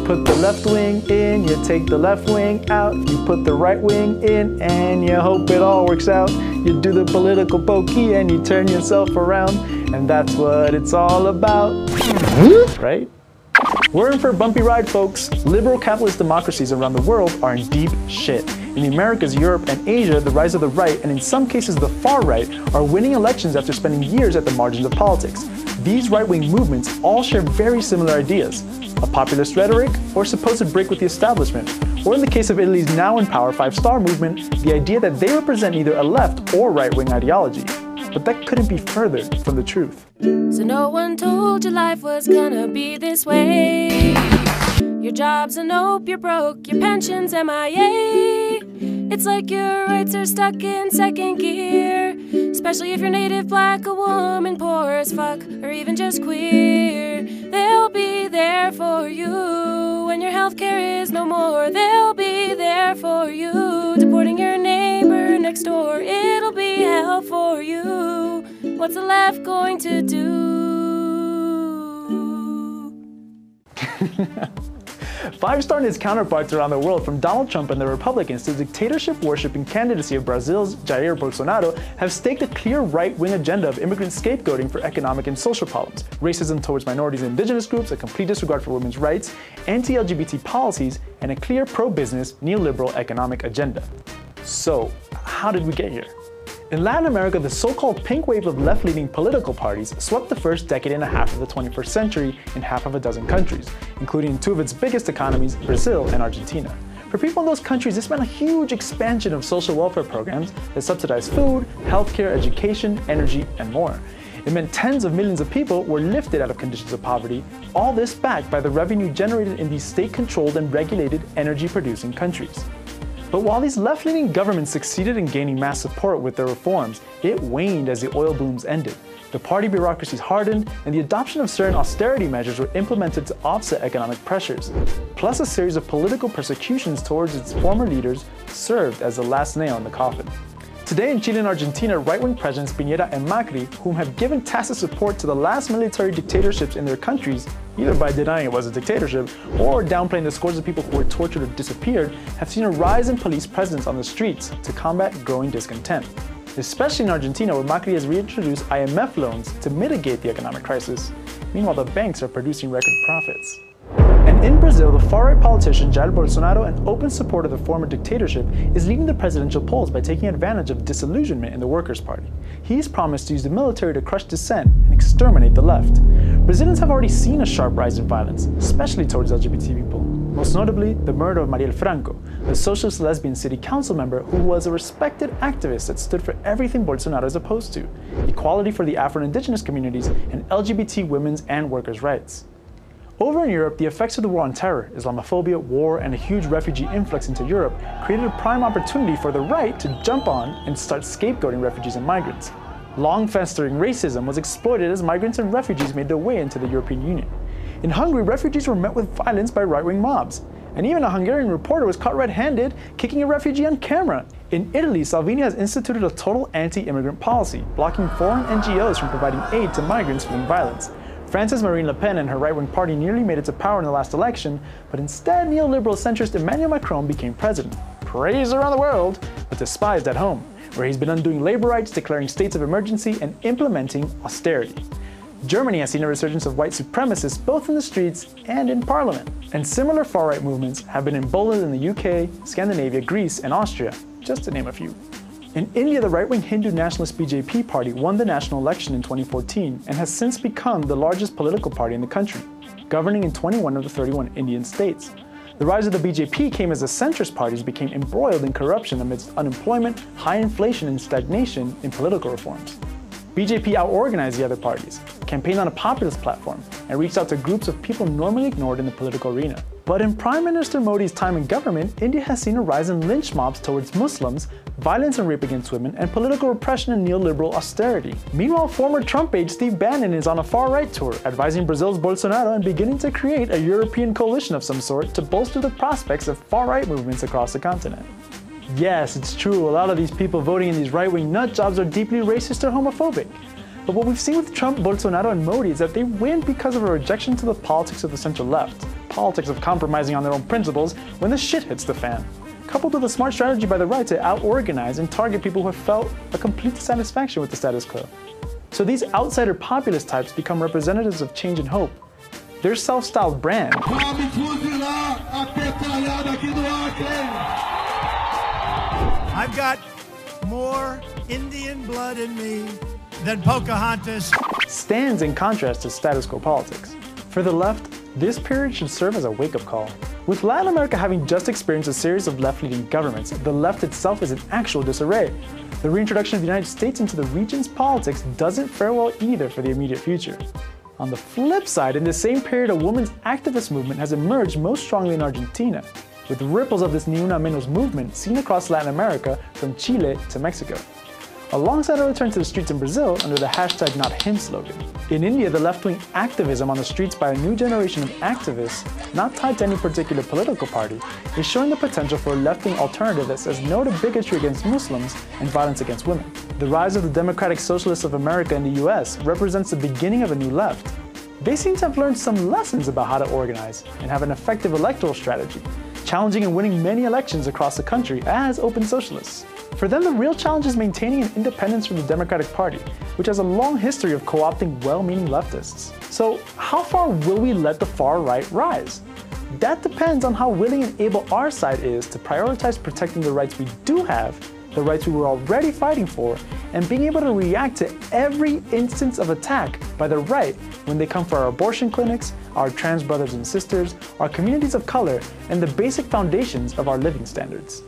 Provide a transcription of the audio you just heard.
put the left wing in, you take the left wing out. You put the right wing in and you hope it all works out. You do the political pokey and you turn yourself around. And that's what it's all about, right? We're in for a bumpy ride, folks. Liberal capitalist democracies around the world are in deep shit. In the Americas, Europe, and Asia, the rise of the right, and in some cases the far right, are winning elections after spending years at the margins of politics. These right-wing movements all share very similar ideas: a populist rhetoric, or supposed break with the establishment, or in the case of Italy's now in power Five-Star Movement, the idea that they represent neither a left or right-wing ideology. But that couldn't be further from the truth. So no one told you life was gonna be this way. Your job's a nope, you're broke, your pension's MIA. It's like your rights are stuck in second gear, especially if you're native, black, a woman, poor as fuck, or even just queer. They'll be there for you when your healthcare is no more. They'll be there for you, deporting your neighbor next door. It'll be hell for you. What's the left going to do? Five-Star and its counterparts around the world, from Donald Trump and the Republicans to the dictatorship-worshipping candidacy of Brazil's Jair Bolsonaro, have staked a clear right-wing agenda of immigrant scapegoating for economic and social problems, racism towards minorities and indigenous groups, a complete disregard for women's rights, anti-LGBT policies, and a clear pro-business, neoliberal economic agenda. So, how did we get here? In Latin America, the so-called pink wave of left-leaning political parties swept the first decade and a half of the 21st century in half of a dozen countries, including two of its biggest economies, Brazil and Argentina. For people in those countries, this meant a huge expansion of social welfare programs that subsidized food, healthcare, education, energy, and more. It meant tens of millions of people were lifted out of conditions of poverty, all this backed by the revenue generated in these state-controlled and regulated energy-producing countries. But while these left-leaning governments succeeded in gaining mass support with their reforms, it waned as the oil booms ended. The party bureaucracies hardened, and the adoption of certain austerity measures were implemented to offset economic pressures. Plus, a series of political persecutions towards its former leaders served as the last nail in the coffin. Today in Chile and Argentina, right-wing presidents Piñera and Macri, whom have given tacit support to the last military dictatorships in their countries, either by denying it was a dictatorship or downplaying the scores of people who were tortured or disappeared, have seen a rise in police presence on the streets to combat growing discontent. Especially in Argentina, where Macri has reintroduced IMF loans to mitigate the economic crisis. Meanwhile, the banks are producing record profits. And in Brazil, the far-right politician Jair Bolsonaro, an open supporter of the former dictatorship, is leading the presidential polls by taking advantage of disillusionment in the Workers' Party. He's promised to use the military to crush dissent and exterminate the left. Brazilians have already seen a sharp rise in violence, especially towards LGBT people. Most notably, the murder of Marielle Franco, a socialist lesbian city council member who was a respected activist that stood for everything Bolsonaro is opposed to: equality for the Afro-Indigenous communities and LGBT women's and workers' rights. Over in Europe, the effects of the war on terror, Islamophobia, war, and a huge refugee influx into Europe created a prime opportunity for the right to jump on and start scapegoating refugees and migrants. Long-festering racism was exploited as migrants and refugees made their way into the European Union. In Hungary, refugees were met with violence by right-wing mobs. And even a Hungarian reporter was caught red-handed kicking a refugee on camera. In Italy, Salvini has instituted a total anti-immigrant policy, blocking foreign NGOs from providing aid to migrants fleeing violence. Frances Marine Le Pen and her right-wing party nearly made it to power in the last election, but instead neoliberal centrist Emmanuel Macron became president. Praised around the world, but despised at home, where he's been undoing labor rights, declaring states of emergency, and implementing austerity. Germany has seen a resurgence of white supremacists both in the streets and in parliament. And similar far-right movements have been emboldened in the UK, Scandinavia, Greece, and Austria, just to name a few. In India, the right-wing Hindu nationalist BJP party won the national election in 2014 and has since become the largest political party in the country, governing in 21 of the 31 Indian states. The rise of the BJP came as the centrist parties became embroiled in corruption amidst unemployment, high inflation, and stagnation in political reforms. BJP out-organized the other parties, campaigned on a populist platform, and reached out to groups of people normally ignored in the political arena. But in Prime Minister Modi's time in government, India has seen a rise in lynch mobs towards Muslims, violence and rape against women, and political repression and neoliberal austerity. Meanwhile, former Trump aide Steve Bannon is on a far-right tour, advising Brazil's Bolsonaro and beginning to create a European coalition of some sort to bolster the prospects of far-right movements across the continent. Yes, it's true, a lot of these people voting in these right-wing nut jobs are deeply racist or homophobic. But what we've seen with Trump, Bolsonaro, and Modi is that they win because of a rejection to the politics of the center left. politics of compromising on their own principles when the shit hits the fan, coupled with a smart strategy by the right to out-organize and target people who have felt a complete dissatisfaction with the status quo. So these outsider populist types become representatives of change and hope. Their self-styled brand I've got more Indian blood in me than Pocahontas stands in contrast to status quo politics. For the left, this period should serve as a wake-up call. With Latin America having just experienced a series of left-leaning governments, the left itself is in actual disarray. The reintroduction of the United States into the region's politics doesn't fare well either for the immediate future. On the flip side, in the same period, a women's activist movement has emerged most strongly in Argentina, with ripples of this Ni Una Menos movement seen across Latin America from Chile to Mexico, alongside a return to the streets in Brazil under the hashtag #NotHim slogan. In India, the left-wing activism on the streets by a new generation of activists, not tied to any particular political party, is showing the potential for a left-wing alternative that says no to bigotry against Muslims and violence against women. The rise of the Democratic Socialists of America in the US represents the beginning of a new left. They seem to have learned some lessons about how to organize and have an effective electoral strategy, challenging and winning many elections across the country as open socialists. For them, the real challenge is maintaining an independence from the Democratic Party, which has a long history of co-opting well-meaning leftists. So how far will we let the far right rise? That depends on how willing and able our side is to prioritize protecting the rights we do have, the rights we were already fighting for, and being able to react to every instance of attack by the right when they come for our abortion clinics, our trans brothers and sisters, our communities of color, and the basic foundations of our living standards.